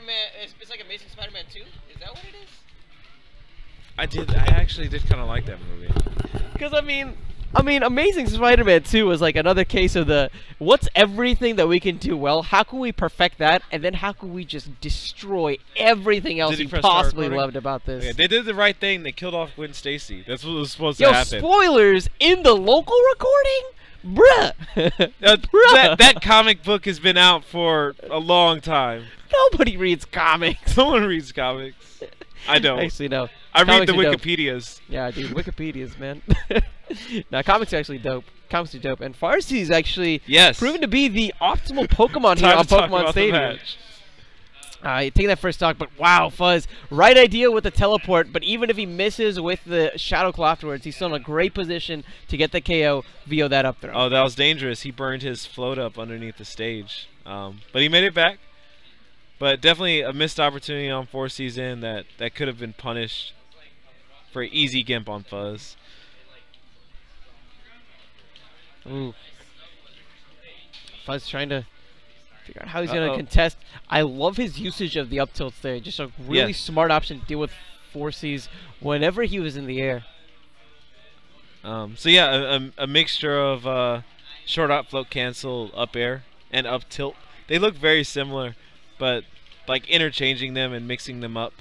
Spider-Man. It's like Amazing Spider-Man 2. Is that what it is? I actually did kind of like that movie. Because I mean, Amazing Spider-Man 2 was like another case of the what's everything that we can do well? How can we perfect that? And then how can we just destroy everything else you possibly loved about this? Okay, they did the right thing. They killed off Gwen Stacy. That's what was supposed to happen. Spoilers in the local recording? Bruh. Bruh. That comic book has been out for a long time. Nobody reads comics. No one reads comics. I don't. Actually, no. I read the Wikipedias. Yeah, dude, Wikipedias, man. Now, comics are actually dope. Comics are dope. And Phorcys is actually proven to be the optimal Pokemon here on Pokemon Stadium. Taking that first talk, but wow, Fuzz. Right idea with the teleport, but even if he misses with the Shadow Claw afterwards, he's still in a great position to get the KO via that up throw. Oh, that was dangerous. He burned his float up underneath the stage. But he made it back. But definitely a missed opportunity on Phorcys in that could have been punished for easy gimp on Fuzz. Ooh. Fuzz trying to figure out how he's going to contest. I love his usage of the up tilts there. Just a really smart option to deal with Phorcys whenever he was in the air. So yeah, a mixture of short up float cancel, up air, and up tilt. They look very similar, but like interchanging them and mixing them up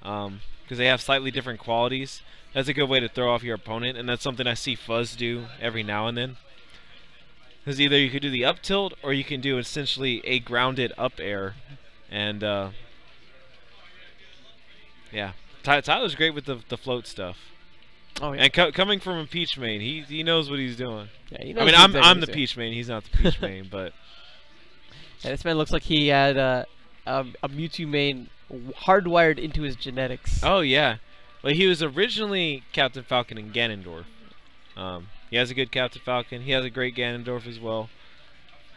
because they have slightly different qualities. That's a good way to throw off your opponent, and that's something I see Fuzz do every now and then. Because either you could do the up tilt or you can do essentially a grounded up air. And yeah, Tyler's great with the float stuff. Oh yeah. And coming from a Peach main, he knows what he's doing. Yeah, he knows. I mean, I'm the Peach main. He's not the Peach main, but yeah, this man looks like he had a Mewtwo main hardwired into his genetics. Oh yeah, well he was originally Captain Falcon in Ganondorf. He has a good Captain Falcon. He has a great Ganondorf as well.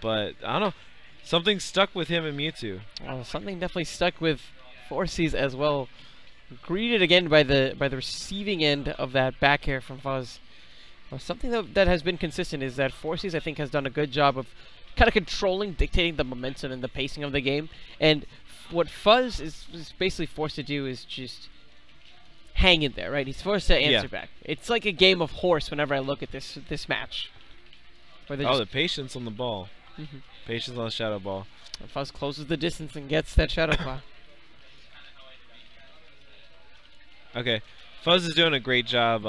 But I don't know, something stuck with him in Mewtwo. Oh, something definitely stuck with Phorcys as well. Greeted again by the receiving end of that back air from Fuzz. Well, something that has been consistent is that Phorcys, I think, has done a good job of kind of controlling, dictating the momentum and the pacing of the game. And what Fuzz is basically forced to do is just hang in there, right? He's forced to answer back. It's like a game of horse whenever I look at this match. Oh, the patience on the ball. Patience on the shadow ball. And Fuzz closes the distance and gets that shadow claw. Okay, Fuzz is doing a great job,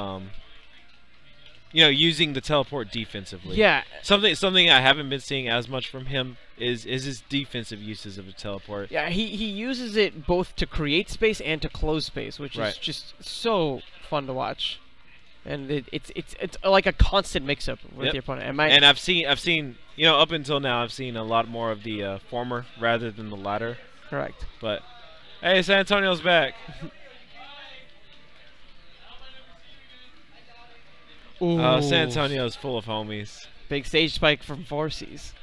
you know, using the teleport defensively. Yeah. Something I haven't been seeing as much from him is his defensive uses of the teleport. Yeah, he uses it both to create space and to close space, which is just so fun to watch. And it's like a constant mix-up with your opponent. And I've seen, you know, up until now, I've seen a lot more of the former rather than the latter. Correct. But hey, San Antonio's back. San Antonio's full of homies. Big stage spike from Phorcys.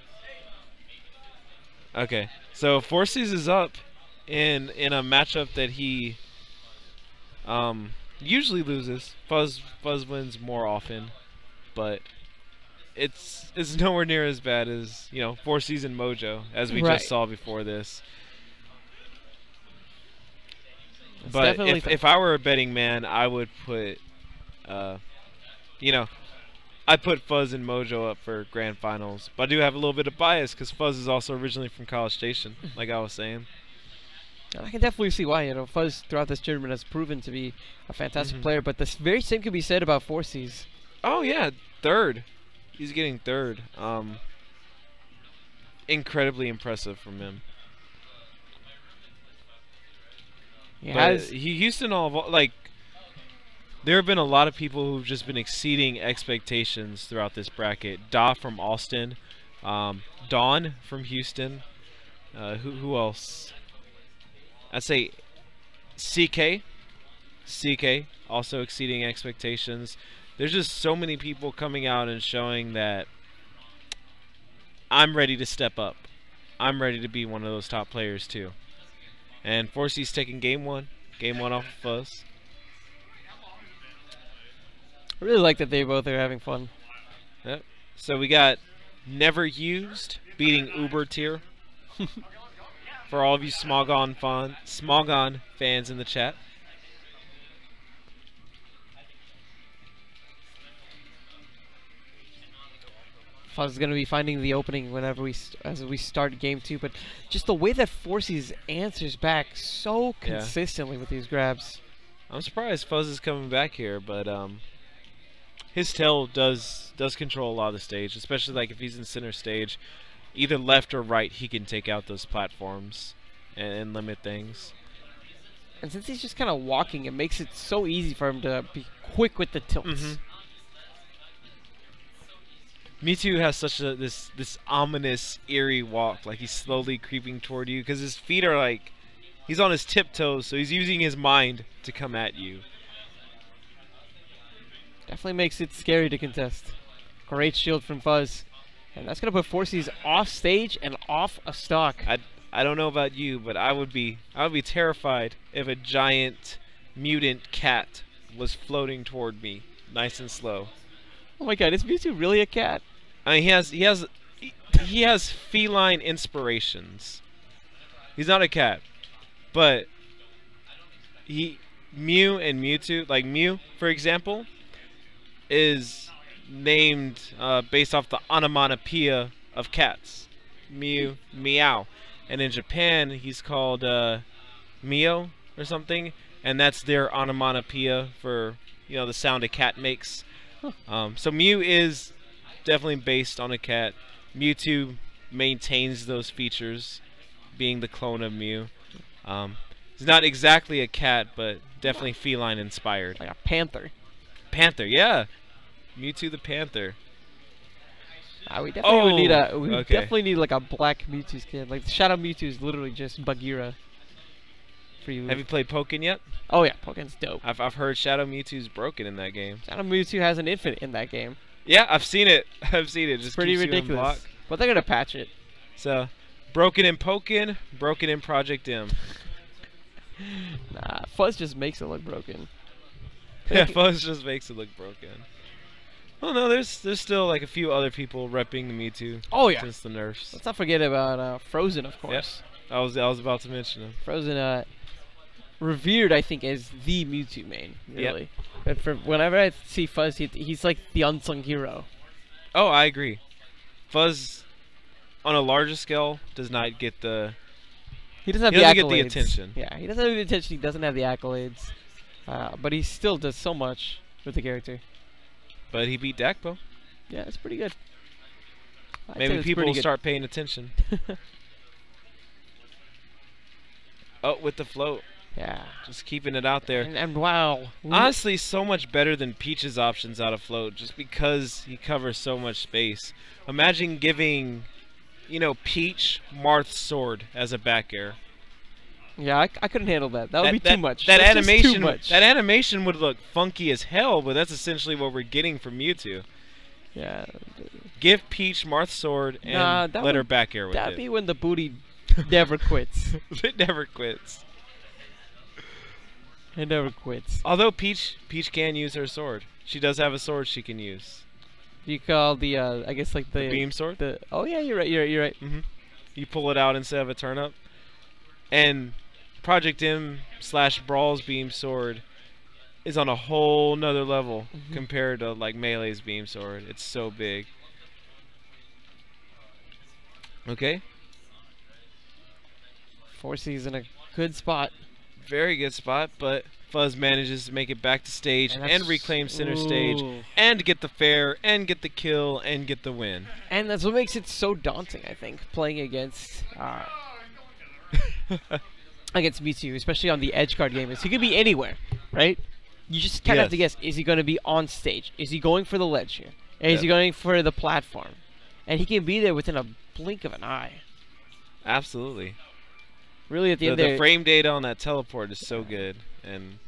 Okay, so Phorcys is up in a matchup that he usually loses. Fuzz wins more often, but it's nowhere near as bad as, you know, Phorcys and Mojo, as we just saw before this. But if I were a betting man, I would put you know, I put Fuzz and Mojo up for grand finals, but I do have a little bit of bias because Fuzz is also originally from College Station, like I was saying. I can definitely see why. You know, Fuzz throughout this tournament has proven to be a fantastic player, but the very same can be said about Phorcys. Oh yeah, third. He's getting third. Incredibly impressive from him. Houston like. There have been a lot of people who've just been exceeding expectations throughout this bracket. Da from Austin, Dawn from Houston. Who else? I'd say CK also exceeding expectations. There's just so many people coming out and showing that I'm ready to step up. I'm ready to be one of those top players too. And Phorcys taking game one off of Fuzz. I really like that they both are having fun. Yep. So we got Never Used beating Uber Tier for all of you Smogon fans in the chat. Fuzz is going to be finding the opening whenever as we start game 2, but just the way that Phorcys answers back so consistently with these grabs. I'm surprised Fuzz is coming back here, but his tail does control a lot of the stage, especially like if he's in center stage, either left or right, he can take out those platforms and limit things. And since he's just kind of walking, it makes it so easy for him to be quick with the tilts. Mewtwo has such this ominous, eerie walk, like he's slowly creeping toward you, because his feet are like, he's on his tiptoes, so he's using his mind to come at you. Definitely makes it scary to contest. Great shield from Fuzz. And that's going to put Phorcys off stage and off a stock. I don't know about you, but I would be terrified if a giant mutant cat was floating toward me, nice and slow. Oh my god, is Mewtwo really a cat? I mean, he has feline inspirations. He's not a cat, but Mew and Mewtwo, like Mew, for example, is named based off the onomatopoeia of cats. Mew, meow. And in Japan, he's called Mio or something, and that's their onomatopoeia for, you know, the sound a cat makes. So Mew is definitely based on a cat. Mewtwo maintains those features, being the clone of Mew. He's not exactly a cat, but definitely feline inspired. Like a panther. Panther, yeah. Mewtwo the panther. We definitely would need definitely need like a black Mewtwo skin. Like Shadow Mewtwo is literally just Bagheera. For you. Have you played Pokken yet? Oh yeah, Pokken's dope. I've heard Shadow Mewtwo's broken in that game. Shadow Mewtwo has an infant in that game. Yeah, I've seen it. I've seen it. Just pretty ridiculous. But they're gonna patch it. So, broken in Pokken, broken in Project M. Nah, Fuzz just makes it look broken. Yeah, Fuzz just makes it look broken. Oh no, there's still like a few other people repping the Mewtwo. Oh yeah. Since the nerfs. Let's not forget about Frozen, of course. Yep. I was about to mention him. Frozen, revered, I think, as the Mewtwo main, really. But for whenever I see Fuzz, he's like the unsung hero. Oh, I agree. Fuzz, on a larger scale, does not get the. He doesn't have get the attention. Yeah, he doesn't have the attention. He doesn't have the accolades, but he still does so much with the character. But he beat Dakpo. Yeah, it's pretty good. Maybe people will start paying attention. Oh, with the float. Yeah. Just keeping it out there. And wow. Honestly, so much better than Peach's options out of float, just because he covers so much space. Imagine giving, you know, Peach Marth's sword as a back air. Yeah, I couldn't handle that. That would be too much. That that's animation, too much. that animation would look funky as hell, but that's essentially what we're getting from Mewtwo. Yeah. Give Peach Marth's sword and let her back air with it. That'd be when the booty never quits. It never quits. It never quits. Although Peach can use her sword. She does have a sword she can use. You call the I guess like the beam sword? Oh yeah, you're right. You're right. You pull it out instead of a turnip. And Project M / Brawl's beam sword is on a whole nother level compared to like Melee's beam sword. It's so big. Okay. Phorcys in a good spot. Very good spot, but Fuzz manages to make it back to stage and reclaim center stage and get the fair and get the kill and get the win. And that's what makes it so daunting, I think, playing against against Mewtwo, especially on the edge guard game. Is he could be anywhere, right? You just kind of have to guess, is he going to be on stage? Is he going for the ledge here? Is he going for the platform? And he can be there within a blink of an eye. Absolutely. Really, at the end there, the frame data on that teleport is so good, and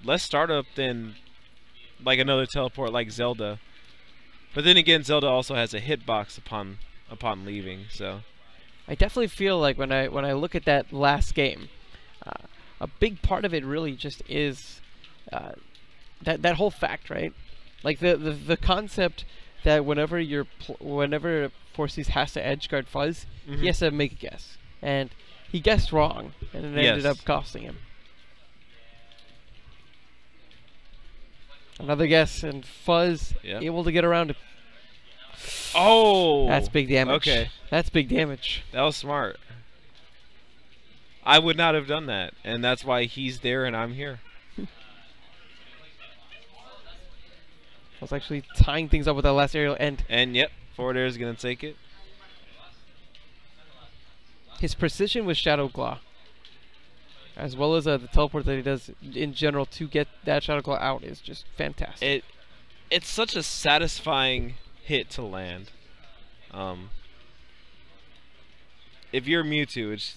less startup than like another teleport like Zelda. But then again, Zelda also has a hitbox upon leaving. So I definitely feel like when I look at that last game, a big part of it really just is that whole fact, right? Like the concept that whenever Phorcys has to edge guard Fuzz, he has to make a guess. and he guessed wrong, and it ended up costing him. Another guess, and Fuzz able to get around it. Oh! That's big damage. Okay. That's big damage. That was smart. I would not have done that, and that's why he's there and I'm here. I was actually tying things up with that last aerial end. And yep, forward air is going to take it. His precision with Shadow Claw, as well as the teleport that he does in general to get that Shadow Claw out, is just fantastic. It's such a satisfying hit to land. If you're Mewtwo, it's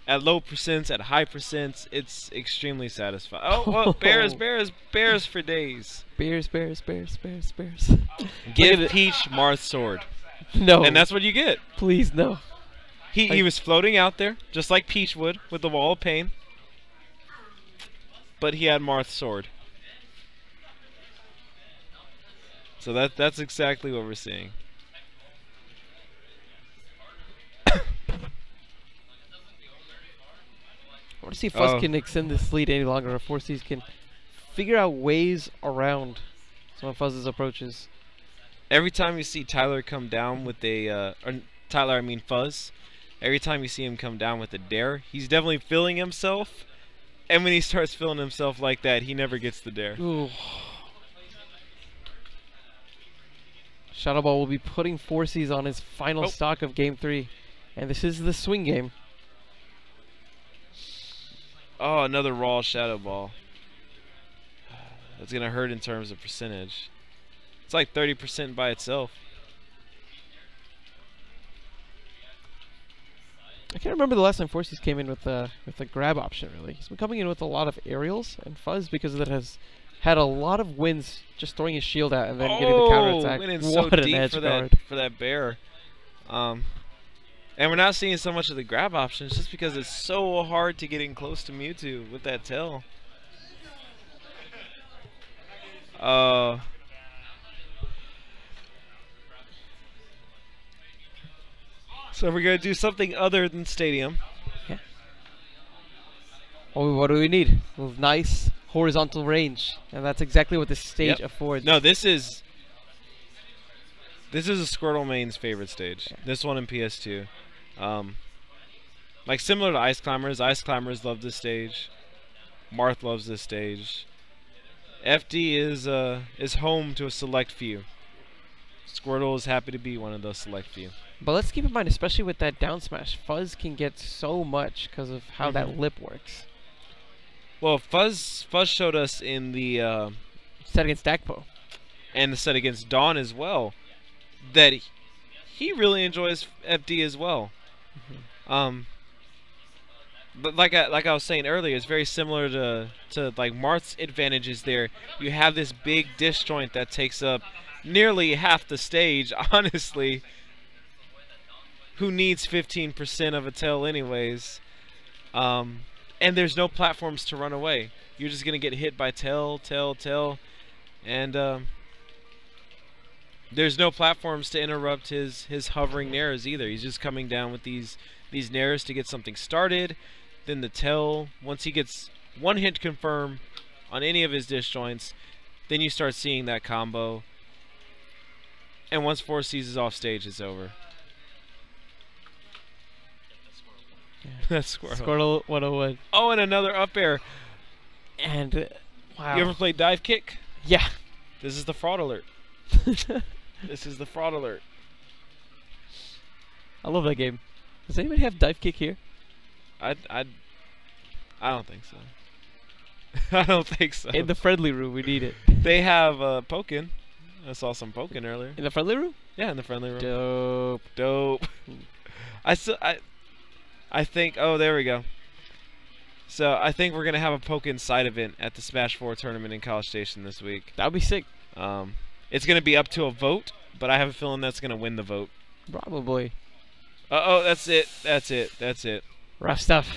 at low percents, at high percents, it's extremely satisfying. Oh, well, bears for days. Bears. Give Peach Marth's sword. No. And that's what you get. Please, no. He was floating out there, just like Peach would, with the Wall of Pain. But he had Marth's sword. So that's exactly what we're seeing. I want to see if Fuzz can extend this lead any longer, or Phorcys can figure out ways around some of Fuzz's approaches. Every time you see Tyler come down with a, Fuzz, every time you see him come down with a dare, he's definitely filling himself. And when he starts filling himself like that, he never gets the dare. Ooh. Shadow Ball will be putting Phorcys on his final stock of Game 3. And this is the swing game. Oh, another raw Shadow Ball. That's going to hurt in terms of percentage. It's like 30% by itself. I can't remember the last time Phorcys came in with a grab option, really. He's been coming in with a lot of aerials, and Fuzz, because of that, has had a lot of wins just throwing his shield out and then getting the counterattack. Went in what so an deep edge for guard. that bear. And we're not seeing so much of the grab options just because it's so hard to get in close to Mewtwo with that tail. So we're going to do something other than Stadium. Yeah. Oh, what do we need? A nice horizontal range. And that's exactly what this stage affords. No, this is a Squirtle main's favorite stage. Yeah. This one in PS2. Like similar to Ice Climbers love this stage. Marth loves this stage. FD is home to a select few. Squirtle is happy to be one of those select few. But let's keep in mind, especially with that down smash, Fuzz can get so much because of how that lip works. Well, Fuzz showed us in the set against Dagpo and the set against Dawn as well that he really enjoys FD as well. But like I was saying earlier, it's very similar to like Marth's advantages there. You have this big disjoint that takes up nearly half the stage, honestly. Who needs 15% of a tail anyways? And there's no platforms to run away. You're just going to get hit by tail. And there's no platforms to interrupt his hovering nairs either. He's just coming down with these nairs to get something started. Then the tail, once he gets one hit confirm on any of his disjoints, then you start seeing that combo. And once Phorcys is off stage, it's over. Yeah. That's Squirtle. Squirtle 101. Oh, and another up air. And, wow. You ever played Dive Kick? Yeah. This is the fraud alert. This is the fraud alert. I love that game. Does anybody have Dive Kick here? I don't think so. I don't think so. In the friendly room, we need it. They have Pokken. I saw some Pokken earlier. In the friendly room? Yeah, in the friendly room. Dope. I think. Oh, there we go. So I think we're gonna have a Pokken side event at the Smash 4 tournament in College Station this week. That would be sick. It's gonna be up to a vote, but I have a feeling that's gonna win the vote. Probably. Oh, that's it. Rough stuff.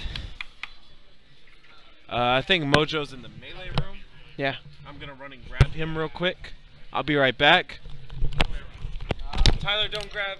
I think Mojo's in the melee room. Yeah. I'm gonna run and grab him real quick. I'll be right back. Tyler, don't go and grab